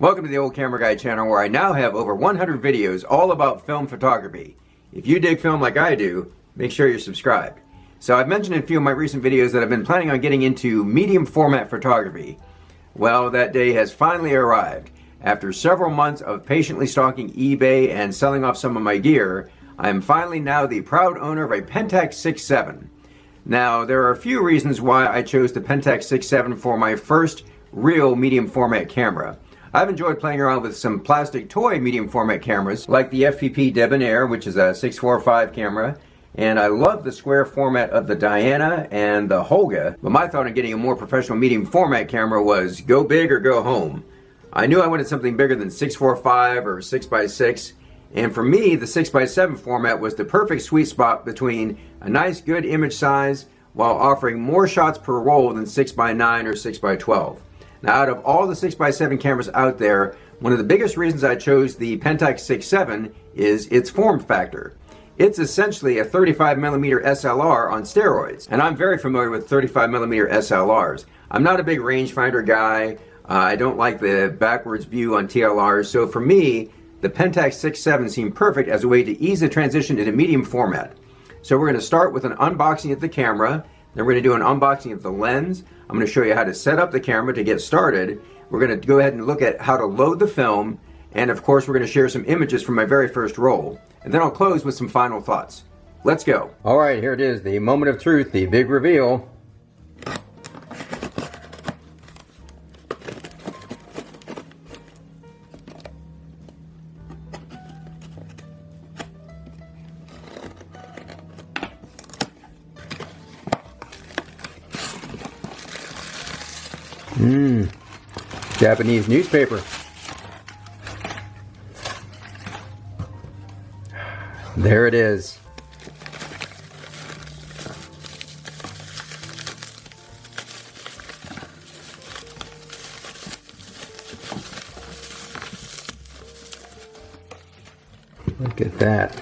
Welcome to the Old Camera Guy channel, where I now have over 100 videos all about film photography. If you dig film like I do, make sure you're subscribed. So I've mentioned in a few of my recent videos that I've been planning on getting into medium format photography. Well, that day has finally arrived. After several months of patiently stalking eBay and selling off some of my gear, I am finally now the proud owner of a Pentax 6.7. Now, there are a few reasons why I chose the Pentax 6.7 for my first real medium format camera. I've enjoyed playing around with some plastic toy medium format cameras like the FPP Debonair, which is a 645 camera, and I love the square format of the Diana and the Holga, but my thought on getting a more professional medium format camera was go big or go home. I knew I wanted something bigger than 645 or 6x6, and for me the 6x7 format was the perfect sweet spot between a nice good image size while offering more shots per roll than 6x9 or 6x12. Now, out of all the 6x7 cameras out there, one of the biggest reasons I chose the Pentax 6.7 is its form factor. It's essentially a 35mm SLR on steroids, and I'm very familiar with 35mm SLRs. I'm not a big rangefinder guy. I don't like the backwards view on TLRs, so for me, the Pentax 6.7 seemed perfect as a way to ease the transition into medium format. So we're going to start with an unboxing of the camera. Then we're going to do an unboxing of the lens. I'm going to show you how to set up the camera to get started. We're going to go ahead and look at how to load the film. And of course, we're going to share some images from my very first roll. And then I'll close with some final thoughts. Let's go. All right, here it is, the moment of truth, the big reveal. Japanese newspaper. There it is. Look at that.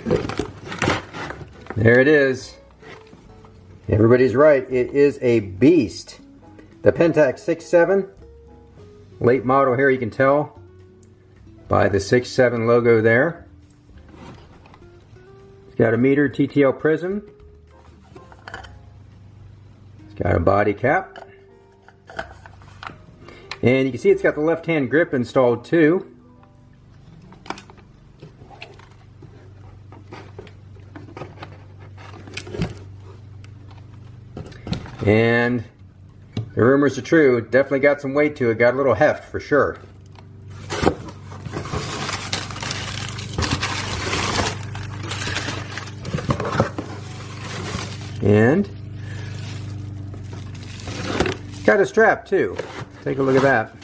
There it is. Everybody's right. It is a beast. The Pentax 6.7. Late model here, you can tell by the 6.7 logo there. It's got a meter TTL prism. It's got a body cap. And you can see it's got the left-hand grip installed too. And the rumors are true. Definitely got some weight to it. Got a little heft for sure. And got a strap too. Take a look at that.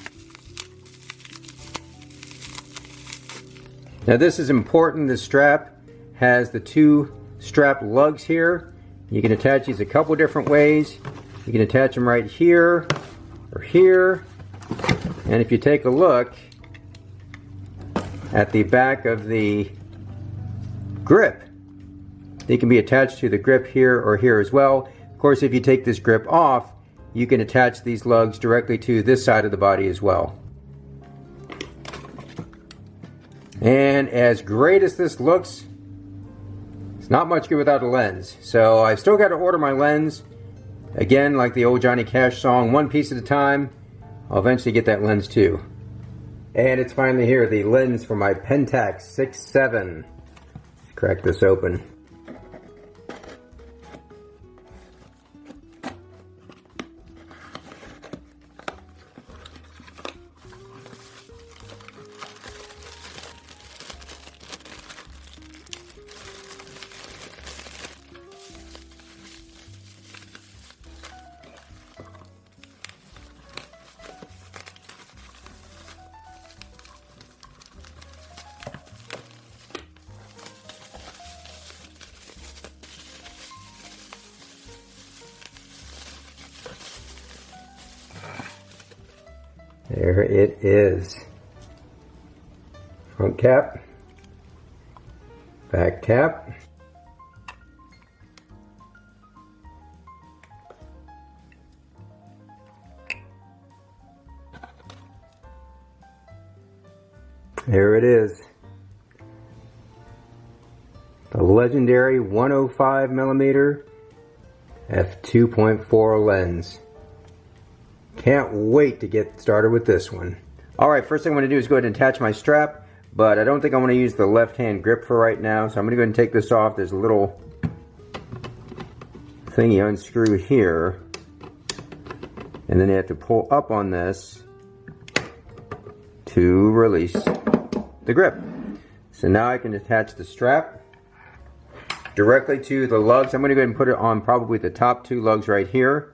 Now this is important. This strap has the two strap lugs here. You can attach these a couple different ways. You can attach them right here or here. And if you take a look at the back of the grip, they can be attached to the grip here or here as well. Of course, if you take this grip off, you can attach these lugs directly to this side of the body as well. And as great as this looks, it's not much good without a lens. So I've still got to order my lens. Again, like the old Johnny Cash song, one piece at a time. I'll eventually get that lens too. And it's finally here, the lens for my Pentax 6.7. Crack this open. There it is. Front cap, back cap, There it is. The legendary 105mm f2.4 lens. Can't wait to get started with this one. Alright, first thing I'm going to do is go ahead and attach my strap, but I don't think I want to use the left hand grip for right now, so I'm going to go ahead and take this off. There's a little thing you unscrew here, and then you have to pull up on this to release the grip. So now I can attach the strap directly to the lugs. I'm going to go ahead and put it on probably the top two lugs right here,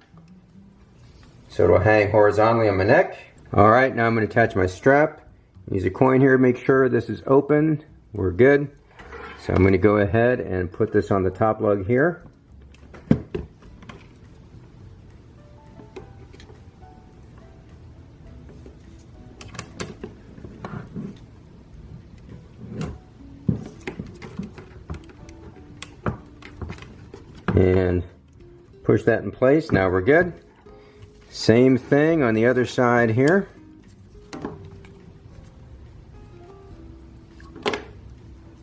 so it'll hang horizontally on my neck. Alright, now I'm going to attach my strap. Use a coin here to make sure this is open. We're good. So I'm going to go ahead and put this on the top lug here. And push that in place. Now we're good. Same thing on the other side here.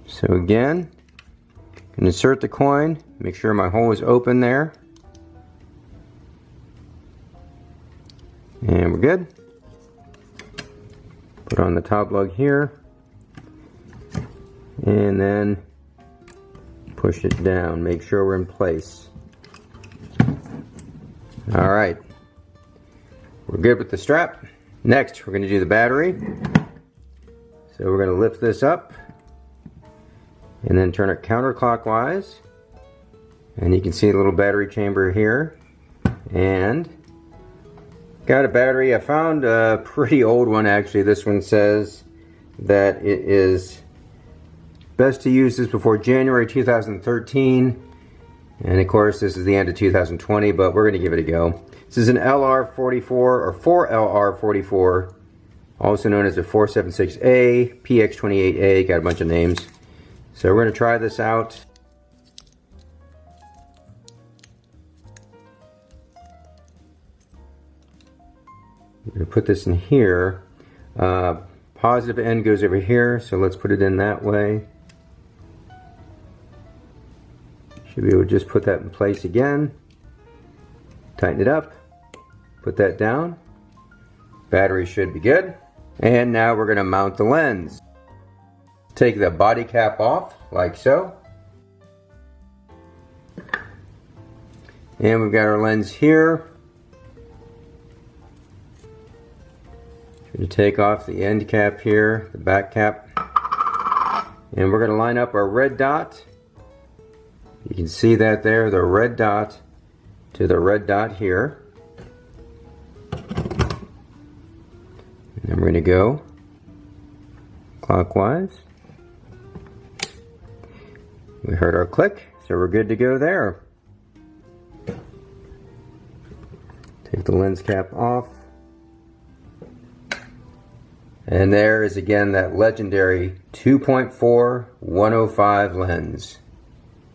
So again, insert the coin, make sure my hole is open there. And we're good. Put on the top lug here. And then push it down, make sure we're in place. Alright. We're good with the strap. Next, we're going to do the battery. So we're going to lift this up and then turn it counterclockwise. And you can see the little battery chamber here. And got a battery. I found a pretty old one actually. This one says that it is best to use this before January 2013. And of course this is the end of 2020, but we're going to give it a go. This is an LR44 or 4LR44, also known as a 476A, PX28A, got a bunch of names. So we're going to try this out. I'm going to put this in here. Positive end goes over here, so let's put it in that way. Should be able to just put that in place again. Tighten it up. Put that down. Battery should be good. And now we're going to mount the lens. Take the body cap off, like so. And we've got our lens here. Going to take off the end cap here, the back cap. And we're going to line up our red dot. You can see that there, the red dot to the red dot here. And then we're going to go clockwise. We heard our click, so we're good to go there. Take the lens cap off. And there is again that legendary 2.4 105 lens.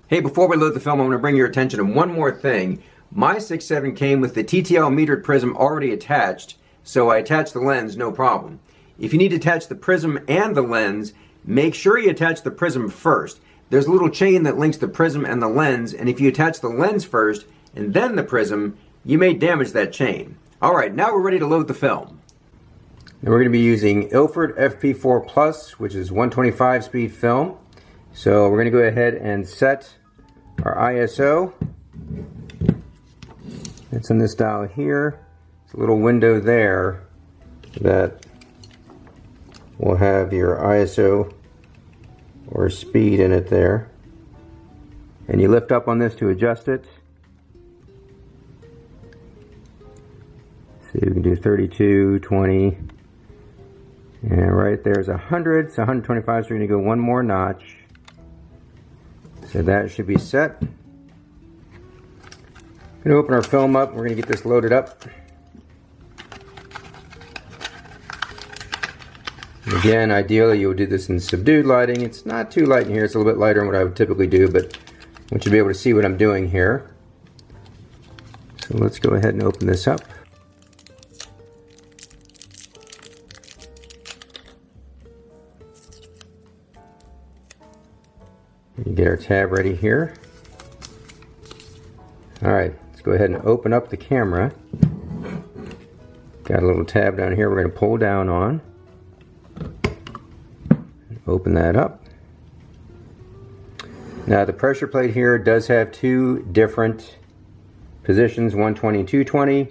Hey, before we load the film, I want to bring your attention to one more thing. My 6.7 came with the TTL metered prism already attached, so I attached the lens, no problem. If you need to attach the prism and the lens, make sure you attach the prism first. There's a little chain that links the prism and the lens, and if you attach the lens first and then the prism, you may damage that chain. Alright, now we're ready to load the film. And we're going to be using Ilford FP4 Plus, which is 125 speed film. So we're going to go ahead and set our ISO. It's in this dial here. It's a little window there that will have your ISO or speed in it there. And you lift up on this to adjust it. So you can do 32, 20, and right there's 100, so 125, so we're going to go one more notch. So that should be set. We're going to open our film up. We're going to get this loaded up. Again, ideally you would do this in subdued lighting. It's not too light in here. It's a little bit lighter than what I would typically do, but I want you to be able to see what I'm doing here. So let's go ahead and open this up. You get our tab ready here. Alright, let's go ahead and open up the camera. Got a little tab down here we're going to pull down on. Open that up. Now the pressure plate here does have two different positions, 120 and 220,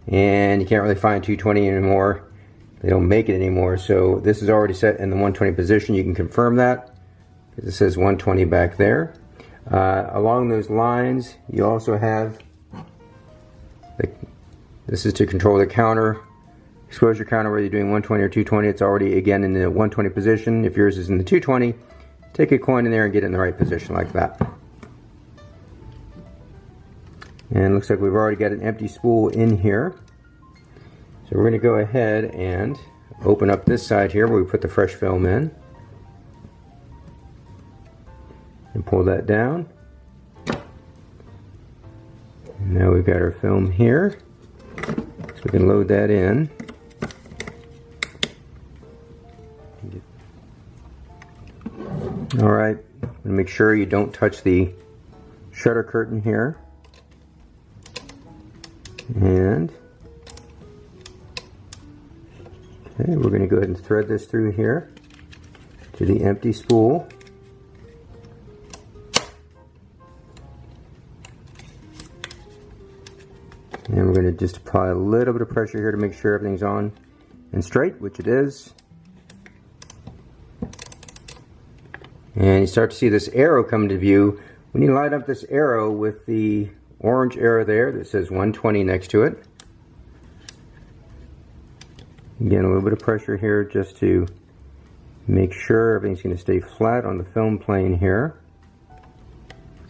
and you can't really find 220 anymore. They don't make it anymore, so this is already set in the 120 position. You can confirm that because it says 120 back there. Along those lines, you also have this is to control the counter, exposure counter, whether you're doing 120 or 220. It's already again in the 120 position. If yours is in the 220, take a coin in there and get it in the right position like that. And it looks like we've already got an empty spool in here. So we're going to go ahead and open up this side here where we put the fresh film in. And pull that down. And now we've got our film here. So we can load that in. Alright, make sure you don't touch the shutter curtain here. And okay, we're going to go ahead and thread this through here to the empty spool. And we're going to just apply a little bit of pressure here to make sure everything's on and straight, which it is. And you start to see this arrow come into view. We need to line up this arrow with the orange arrow there that says 120 next to it. Again, a little bit of pressure here just to make sure everything's going to stay flat on the film plane here.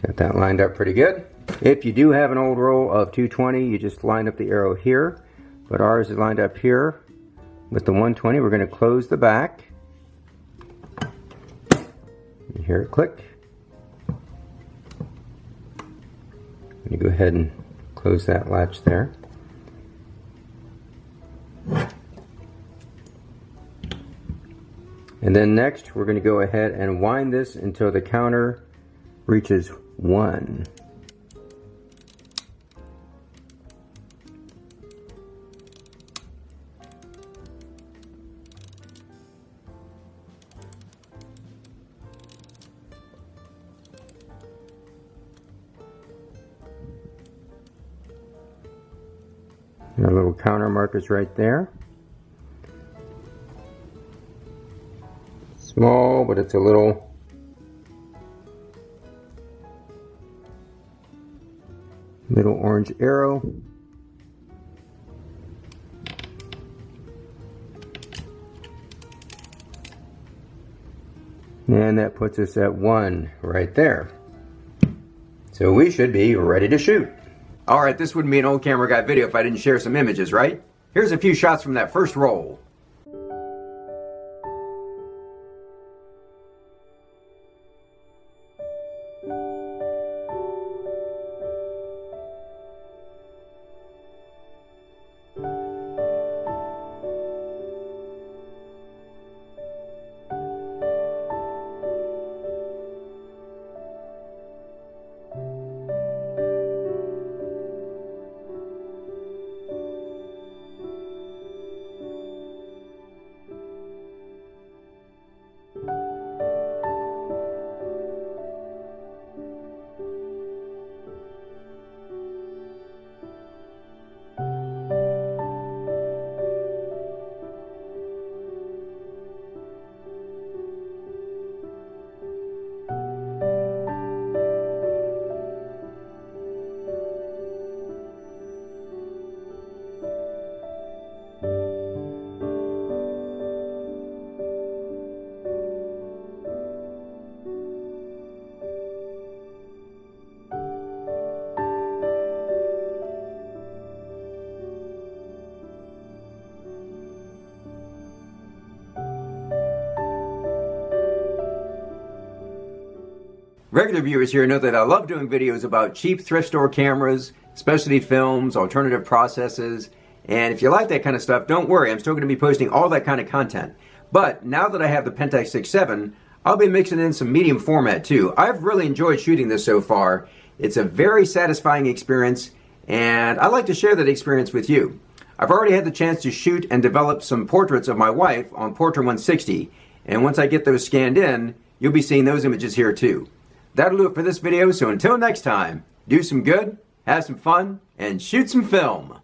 Got that lined up pretty good. If you do have an old roll of 220, you just line up the arrow here. But ours is lined up here with the 120. We're going to close the back. You hear it click. I'm going to go ahead and close that latch there. And then next we're going to go ahead and wind this until the counter reaches 1. Our little counter markers right there. Small, but it's a little orange arrow. And that puts us at 1 right there. So we should be ready to shoot. Alright, this wouldn't be an old camera guy video if I didn't share some images, right? Here's a few shots from that first roll. Regular viewers here know that I love doing videos about cheap thrift store cameras, specialty films, alternative processes, and if you like that kind of stuff, don't worry, I'm still going to be posting all that kind of content. But now that I have the Pentax 6.7, I'll be mixing in some medium format too. I've really enjoyed shooting this so far. It's a very satisfying experience, and I'd like to share that experience with you. I've already had the chance to shoot and develop some portraits of my wife on Portrait 160, and once I get those scanned in, you'll be seeing those images here too. That'll do it for this video, so until next time, do some good, have some fun, and shoot some film.